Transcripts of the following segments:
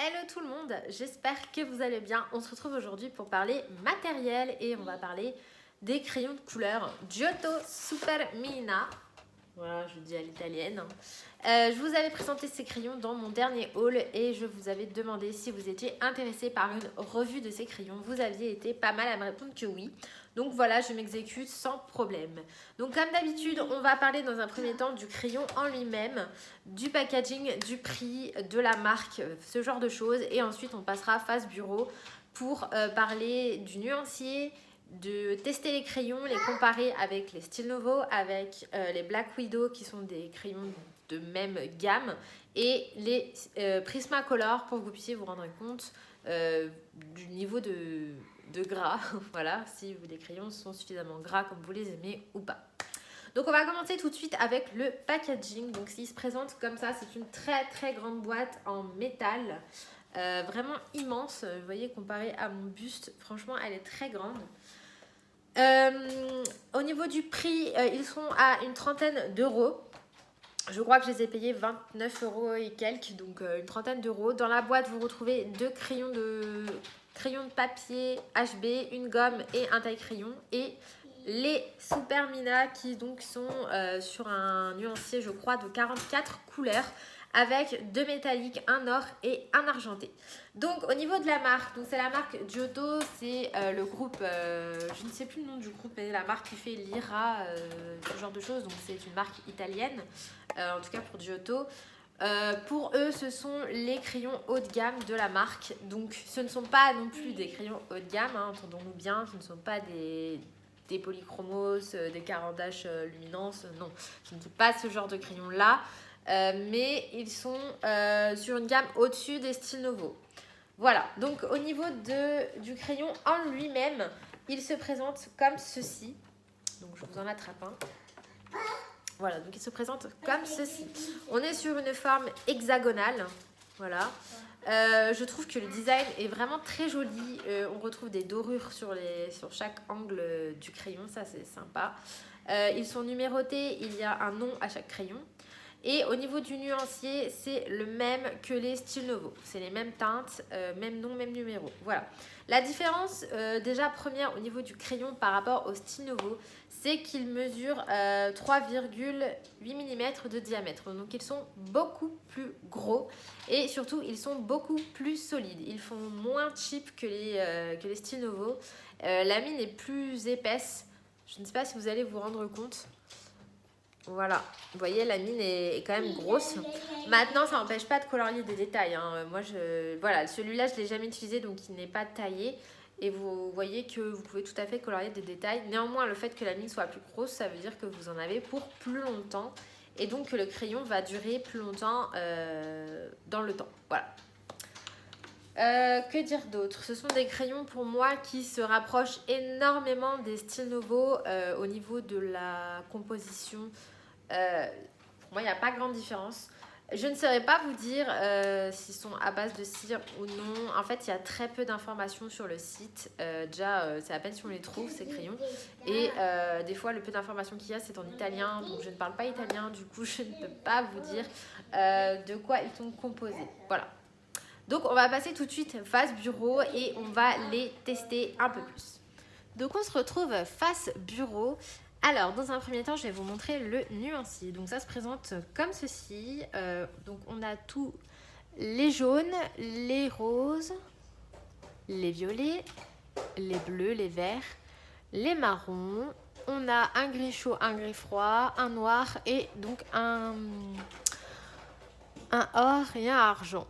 Hello tout le monde, j'espère que vous allez bien. On se retrouve aujourd'hui pour parler matériel et on va parler des crayons de couleur Giotto Super Mina. Voilà, je le dis à l'italienne. Je vous avais présenté ces crayons dans mon dernier haul et je vous avais demandé si vous étiez intéressé par une revue de ces crayons. Vous aviez été pas mal à me répondre que oui. Donc voilà, je m'exécute sans problème. Donc comme d'habitude, on va parler dans un premier temps du crayon en lui-même, du packaging, du prix, de la marque, ce genre de choses. Et ensuite, on passera face bureau pour parler du nuancier, de tester les crayons, les comparer avec les Stilnovo, avec les Black Widow qui sont des crayons de même gamme et les Prismacolor pour que vous puissiez vous rendre compte du niveau de gras, voilà, si les crayons sont suffisamment gras comme vous les aimez ou pas. Donc on va commencer tout de suite avec le packaging. Donc s'il se présente comme ça, c'est une très très grande boîte en métal, vraiment immense. Vous voyez, comparé à mon buste, franchement elle est très grande. Au niveau du prix, ils sont à une trentaine d'euros. Je crois que je les ai payés 29 euros et quelques, donc une trentaine d'euros. Dans la boîte, vous retrouvez deux crayons de papier HB, une gomme et un taille-crayon. Et les Super Mina qui donc sont sur un nuancier, je crois, de 44 couleurs avec deux métalliques, un or et un argenté. Donc au niveau de la marque, donc c'est la marque Giotto, c'est le groupe, je ne sais plus le nom du groupe, mais la marque qui fait Lyra, ce genre de choses, donc c'est une marque italienne, en tout cas pour Giotto. Pour eux, ce sont les crayons haut de gamme de la marque. Donc ce ne sont pas non plus des crayons haut de gamme, hein, entendons-nous bien, ce ne sont pas des polychromos, des Caran-d'Ache luminance, non, ce ne sont pas ce genre de crayons là. Mais ils sont sur une gamme au-dessus des Stilnovo. Voilà, donc au niveau du crayon en lui-même, il se présente comme ceci. Donc je vous en attrape un. Voilà, donc il se présente comme ceci. On est sur une forme hexagonale. Voilà. Je trouve que le design est vraiment très joli. On retrouve des dorures sur chaque angle du crayon, ça c'est sympa. Ils sont numérotés, il y a un nom à chaque crayon. Et au niveau du nuancier, c'est le même que les Stilnovo. C'est les mêmes teintes, même nom, même numéro. Voilà. La différence, déjà première au niveau du crayon par rapport au Stilnovo, c'est qu'ils mesurent 3,8 mm de diamètre. Donc ils sont beaucoup plus gros et surtout ils sont beaucoup plus solides. Ils font moins cheap que les Stilnovo. La mine est plus épaisse. Je ne sais pas si vous allez vous rendre compte. Voilà, vous voyez, la mine est quand même grosse. Maintenant, ça n'empêche pas de colorier des détails, hein. Moi, voilà, celui-là, je ne l'ai jamais utilisé, donc il n'est pas taillé. Et vous voyez que vous pouvez tout à fait colorier des détails. Néanmoins, le fait que la mine soit plus grosse, ça veut dire que vous en avez pour plus longtemps. Et donc que le crayon va durer plus longtemps dans le temps. Voilà. Que dire d'autre? Ce sont des crayons pour moi qui se rapprochent énormément des Stilnovo au niveau de la composition. Pour moi, il n'y a pas grande différence. Je ne saurais pas vous dire s'ils sont à base de cire ou non. En fait, il y a très peu d'informations sur le site. Déjà, c'est à peine si on les trouve, ces crayons. Et des fois, le peu d'informations qu'il y a, c'est en italien. Donc, je ne parle pas italien. Du coup, je ne peux pas vous dire de quoi ils sont composés. Voilà. Donc, on va passer tout de suite face bureau et on va les tester un peu plus. Donc, on se retrouve face bureau. Alors, dans un premier temps, je vais vous montrer le nuancier. Donc, ça se présente comme ceci. Donc, on a tous les jaunes, les roses, les violets, les bleus, les verts, les marrons. On a un gris chaud, un gris froid, un noir et donc un or et un argent.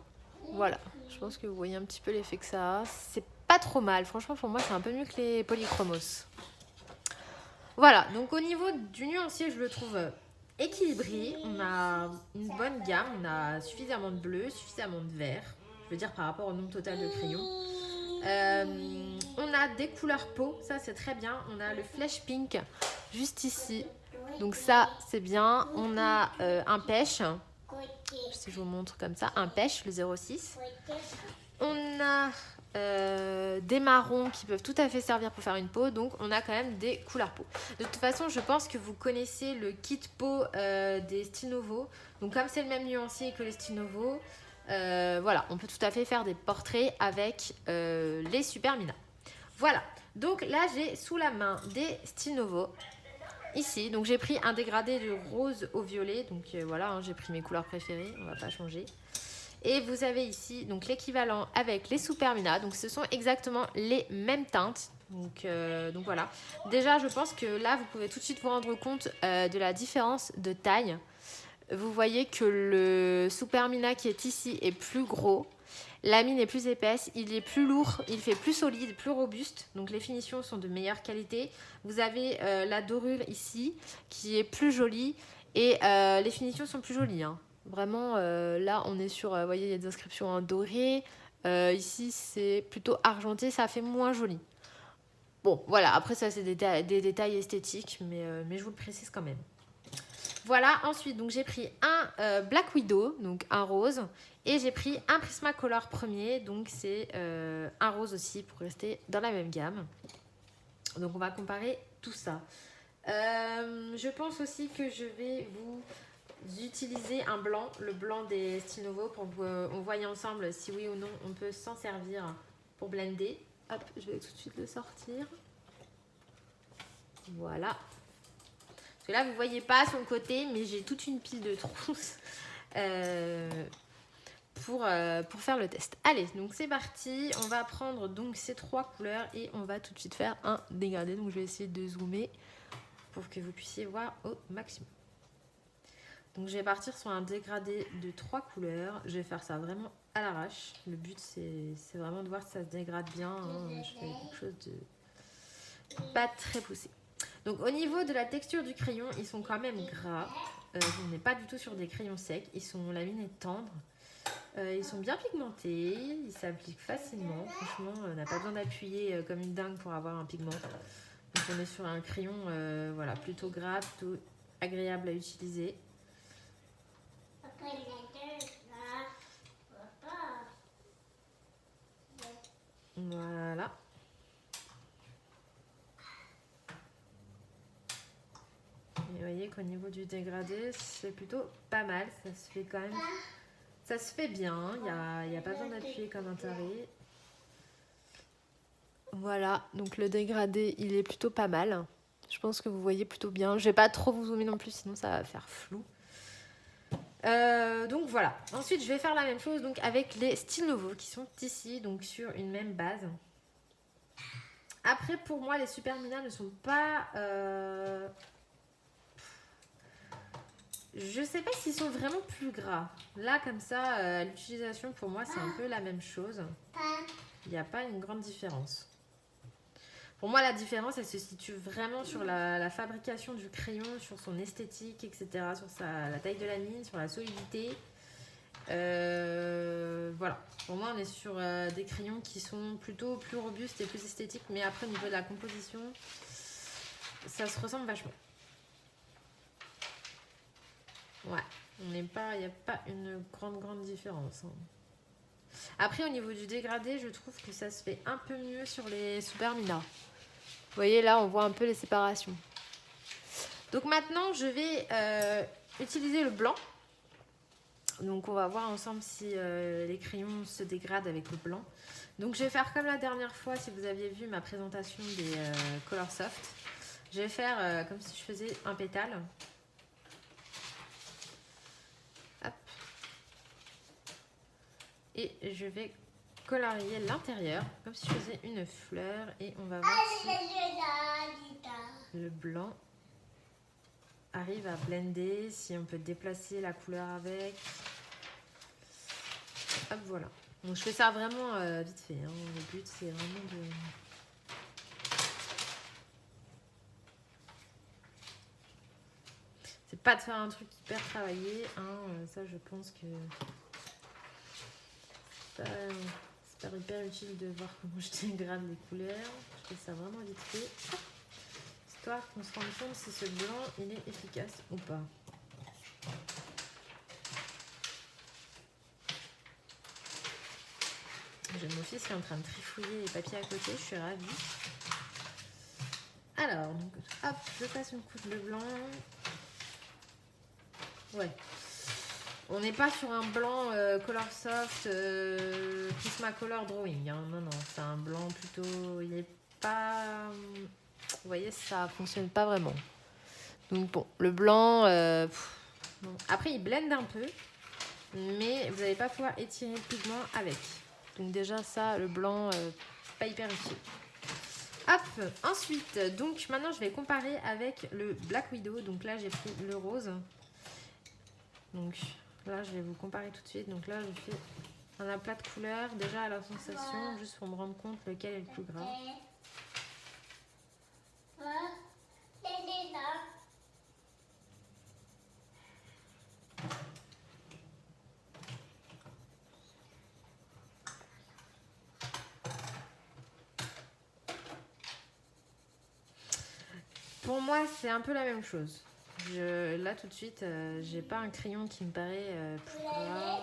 Voilà, je pense que vous voyez un petit peu l'effet que ça a. C'est pas trop mal. Franchement, pour moi, c'est un peu mieux que les polychromos. Voilà, donc au niveau du nuancier, je le trouve équilibré. On a une bonne gamme, on a suffisamment de bleu, suffisamment de vert. Je veux dire par rapport au nombre total de crayons. On a des couleurs peau, ça c'est très bien. On a le flash pink juste ici. Donc ça c'est bien. On a un pêche. Si je vous montre comme ça, un pêche, le 06. On a des marrons qui peuvent tout à fait servir pour faire une peau, donc on a quand même des couleurs peau. De toute façon, je pense que vous connaissez le kit peau des Stilnovo. Donc comme c'est le même nuancier que les Stilnovo, Voilà, on peut tout à fait faire des portraits avec les Super Mina. Voilà, donc là j'ai sous la main des Style Nouveau. Ici, donc j'ai pris un dégradé de rose au violet. Donc voilà, hein, j'ai pris mes couleurs préférées, on va pas changer. Et vous avez ici donc l'équivalent avec les Super Mina. Donc ce sont exactement les mêmes teintes. Donc voilà. Déjà, je pense que là, vous pouvez tout de suite vous rendre compte de la différence de taille. Vous voyez que le Super Mina qui est ici est plus gros. La mine est plus épaisse, il est plus lourd, il fait plus solide, plus robuste. Donc les finitions sont de meilleure qualité. Vous avez la dorure ici qui est plus jolie et les finitions sont plus jolies. Hein. Vraiment, là on est sur, vous voyez, il y a des inscriptions en doré. Ici c'est plutôt argenté, ça fait moins joli. Bon, voilà, après ça c'est des détails esthétiques, mais je vous le précise quand même. Voilà, ensuite, donc j'ai pris un Black Widow, donc un rose, et j'ai pris un Prismacolor premier, donc c'est un rose aussi pour rester dans la même gamme. Donc on va comparer tout ça. Je pense aussi que je vais vous utiliser un blanc, le blanc des Style Nouveau, pour que vous voyez ensemble si oui ou non on peut s'en servir pour blender. Hop, je vais tout de suite le sortir. Voilà. Parce que là, vous ne voyez pas sur le côté, mais j'ai toute une pile de trousses pour faire le test. Allez, donc c'est parti. On va prendre donc ces 3 couleurs et on va tout de suite faire un dégradé. Donc je vais essayer de zoomer pour que vous puissiez voir au maximum. Donc je vais partir sur un dégradé de 3 couleurs. Je vais faire ça vraiment à l'arrache. Le but, c'est vraiment de voir si ça se dégrade bien. Hein. Je fais quelque chose de pas très poussé. Donc au niveau de la texture du crayon, ils sont quand même gras. On n'est pas du tout sur des crayons secs. La mine est tendre. Ils sont bien pigmentés. Ils s'appliquent facilement. Franchement, on n'a pas besoin d'appuyer comme une dingue pour avoir un pigment. Donc on est sur un crayon voilà, plutôt gras, plutôt agréable à utiliser. Voilà. Et vous voyez qu'au niveau du dégradé, c'est plutôt pas mal. Ça se fait quand même. Ça se fait bien. Il n'y a pas besoin d'appuyer comme un taré. Voilà. Donc le dégradé, il est plutôt pas mal. Je pense que vous voyez plutôt bien. Je vais pas trop vous zoomer non plus, sinon ça va faire flou. Donc voilà. Ensuite, je vais faire la même chose donc avec les Style Nouveau qui sont ici, donc sur une même base. Après, pour moi, les Super Mina ne sont pas... Je sais pas s'ils sont vraiment plus gras. Là, comme ça, l'utilisation, pour moi, c'est un peu la même chose. Il n'y a pas une grande différence. Pour moi, la différence, elle se situe vraiment sur la fabrication du crayon, sur son esthétique, etc. Sur la taille de la mine, sur la solidité. Voilà. Pour moi, on est sur des crayons qui sont plutôt plus robustes et plus esthétiques. Mais après, au niveau de la composition, ça se ressemble vachement. Ouais, il n'y a pas une grande différence. Hein. Après, au niveau du dégradé, je trouve que ça se fait un peu mieux sur les Super Mina. Vous voyez, là, on voit un peu les séparations. Donc maintenant, je vais utiliser le blanc. Donc on va voir ensemble si les crayons se dégradent avec le blanc. Donc je vais faire comme la dernière fois, si vous aviez vu ma présentation des Color Soft. Je vais faire comme si je faisais un pétale. Hop. Et je vais colorier l'intérieur comme si je faisais une fleur. Et on va voir si le blanc arrive à blender, si on peut déplacer la couleur avec. Hop, voilà. Donc je fais ça vraiment vite fait. Hein. Le but, c'est vraiment de... C'est pas de faire un truc hyper travaillé. Hein. Ça, je pense que c'est pas hyper utile de voir comment je dégrade les couleurs. Je fais ça vraiment vite fait. Histoire qu'on se rende compte si ce blanc, il est efficace ou pas. J'ai mon fils qui est en train de trifouiller les papiers à côté, je suis ravie. Alors, donc, hop, je passe une couche de blanc. Ouais. On n'est pas sur un blanc Color Soft Prismacolor Drawing. Hein. Non, non, c'est un blanc plutôt... Il est pas... Vous voyez, ça fonctionne pas vraiment. Donc bon, le blanc... bon. Après, il blende un peu. Mais vous n'allez pas pouvoir étirer le pigment avec. Donc déjà, ça, le blanc, pas hyper utile. Hop, ensuite, donc maintenant, je vais comparer avec le Black Widow. Donc là, j'ai pris le rose. Donc... Là, je vais vous comparer tout de suite. Donc là, je fais un aplat de couleurs. Déjà à la sensation, juste pour me rendre compte lequel est le plus gras. Pour moi, c'est un peu la même chose. Là, tout de suite, j'ai pas un crayon qui me paraît plus gras.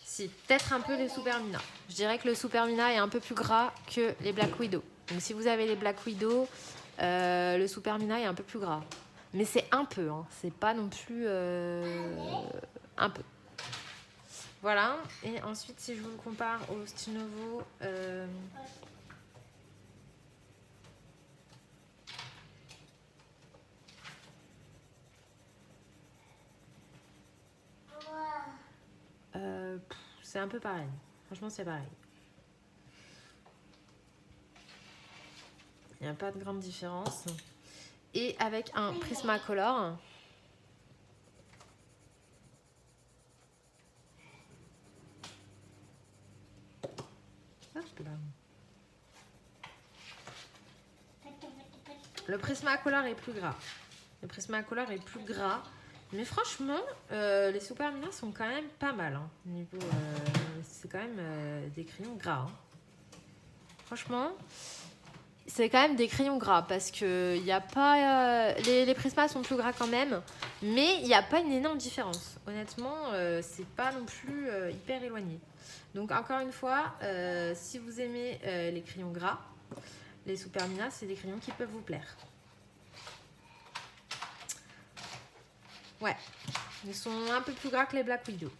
Si, peut-être un peu les Supermina. Je dirais que le Supermina est un peu plus gras que les Black Widow. Donc si vous avez les Black Widow, le Supermina est un peu plus gras. Mais c'est un peu, hein. C'est pas non plus un peu. Voilà. Et ensuite, si je vous le compare au Style Nouveau... c'est un peu pareil. Franchement, c'est pareil. Il n'y a pas de grande différence. Et avec un Prismacolor. Hop là. Le Prismacolor est plus gras. Le Prismacolor est plus gras. Mais franchement, les Supermina sont quand même pas mal. Hein. Niveau, c'est quand même des crayons gras. Hein. Franchement, c'est quand même des crayons gras parce que y a pas, les Prisma sont plus gras quand même. Mais il n'y a pas une énorme différence. Honnêtement, c'est pas non plus hyper éloigné. Donc encore une fois, si vous aimez les crayons gras, les Supermina, c'est des crayons qui peuvent vous plaire. Ouais, ils sont un peu plus gras que les Black Widow.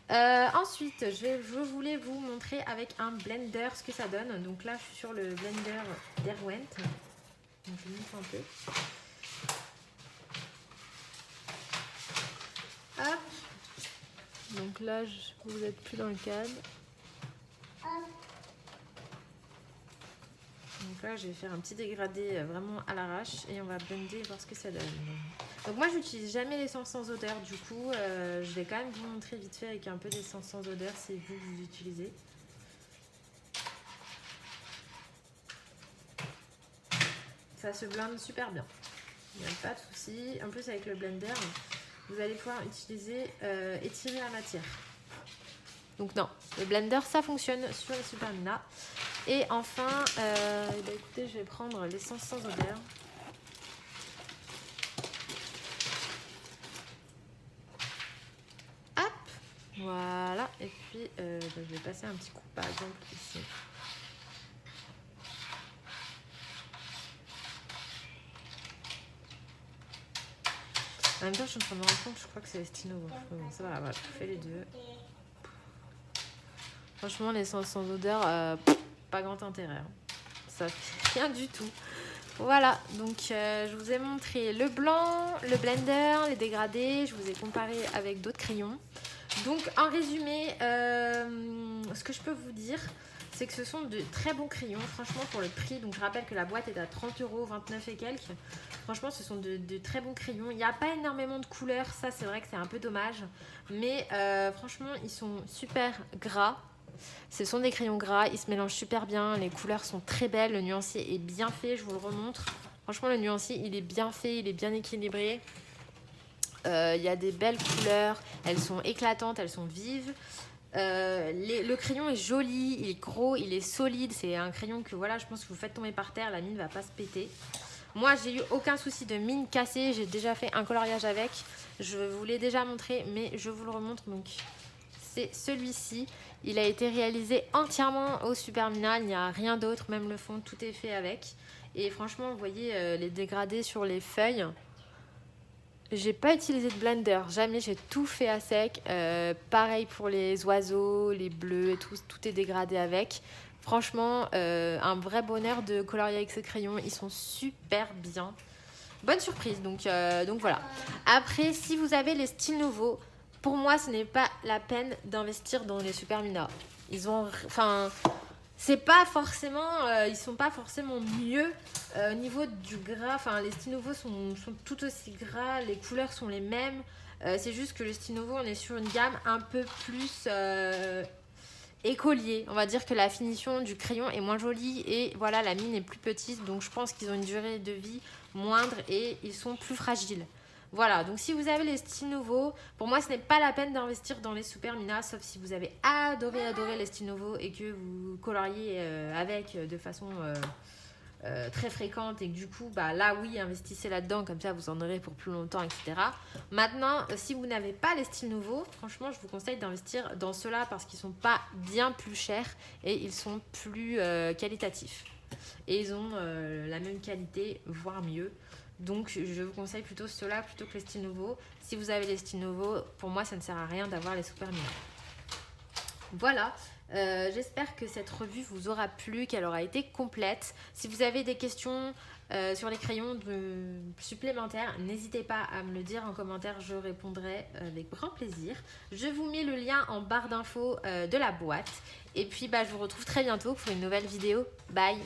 Ensuite, je voulais vous montrer avec un blender ce que ça donne. Donc là, je suis sur le blender Derwent. Donc je montre un peu. Hop. Donc là, vous n'êtes plus dans le cadre. Donc là, je vais faire un petit dégradé vraiment à l'arrache et on va blender et voir ce que ça donne. Donc moi, j'utilise jamais l'essence sans odeur. Du coup, je vais quand même vous montrer vite fait avec un peu d'essence sans odeur. C'est vous que vous utilisez. Ça se blende super bien. Il n'y a pas de souci. En plus, avec le blender, vous allez pouvoir utiliser, étirer la matière. Donc non, le blender, ça fonctionne sur les Supermina. Et enfin, écoutez, je vais prendre l'essence sans odeur. Hop, voilà. Et puis, je vais passer un petit coup, par exemple, ici. En même temps, je suis en train de me rendre compte, je crois que c'est les Style Nouveau. Bon, ça va, voilà, je fais les deux. Franchement, l'essence sans odeur, pas grand intérêt. Hein. Ça fait rien du tout. Voilà, donc je vous ai montré le blanc, le blender, les dégradés. Je vous ai comparé avec d'autres crayons. Donc, en résumé, ce que je peux vous dire, c'est que ce sont de très bons crayons. Franchement, pour le prix, donc je rappelle que la boîte est à 30 €, 29 et quelques. Franchement, ce sont de très bons crayons. Il n'y a pas énormément de couleurs. Ça, c'est vrai que c'est un peu dommage. Mais franchement, ils sont super gras. Ce sont des crayons gras, ils se mélangent super bien, les couleurs sont très belles, le nuancier est bien fait, je vous le remontre. Franchement, le nuancier, il est bien fait, il est bien équilibré. Il y a des belles couleurs, elles sont éclatantes, elles sont vives. Le crayon est joli, il est gros, il est solide. C'est un crayon que voilà, je pense que vous faites tomber par terre, la mine ne va pas se péter. Moi, j'ai eu aucun souci de mine cassée, j'ai déjà fait un coloriage avec. Je vous l'ai déjà montré, mais je vous le remontre. Donc, c'est celui-ci. Il a été réalisé entièrement au Supermina, il n'y a rien d'autre, même le fond, tout est fait avec. Et franchement, vous voyez les dégradés sur les feuilles. J'ai pas utilisé de blender, jamais, j'ai tout fait à sec. Pareil pour les oiseaux, les bleus et tout est dégradé avec. Franchement, un vrai bonheur de colorier avec ce crayon, ils sont super bien. Bonne surprise, donc voilà. Après, si vous avez les styles nouveaux, pour moi, ce n'est pas la peine d'investir dans les Super Mina. Ils ont, enfin, c'est pas forcément, ils sont pas forcément mieux au niveau du gras. Enfin, les styles nouveaux sont tout aussi gras, les couleurs sont les mêmes. C'est juste que le style nouveau, on est sur une gamme un peu plus écolier. On va dire que la finition du crayon est moins jolie et voilà, la mine est plus petite. Donc je pense qu'ils ont une durée de vie moindre et ils sont plus fragiles. Voilà, donc si vous avez les styles nouveaux, pour moi ce n'est pas la peine d'investir dans les Super Mina, sauf si vous avez adoré les styles nouveaux et que vous coloriez avec de façon très fréquente et que du coup, bah, là oui, investissez là-dedans, comme ça vous en aurez pour plus longtemps, etc. Maintenant, si vous n'avez pas les styles nouveaux, franchement, je vous conseille d'investir dans ceux-là parce qu'ils sont pas bien plus chers et ils sont plus qualitatifs. Et ils ont la même qualité, voire mieux. Donc, je vous conseille plutôt ceux-là plutôt que les styles nouveaux. Si vous avez les styles nouveaux, pour moi, ça ne sert à rien d'avoir les Super Mina. Voilà, j'espère que cette revue vous aura plu, qu'elle aura été complète. Si vous avez des questions sur les crayons supplémentaires, n'hésitez pas à me le dire en commentaire, je répondrai avec grand plaisir. Je vous mets le lien en barre d'infos de la boîte. Et puis, bah, je vous retrouve très bientôt pour une nouvelle vidéo. Bye!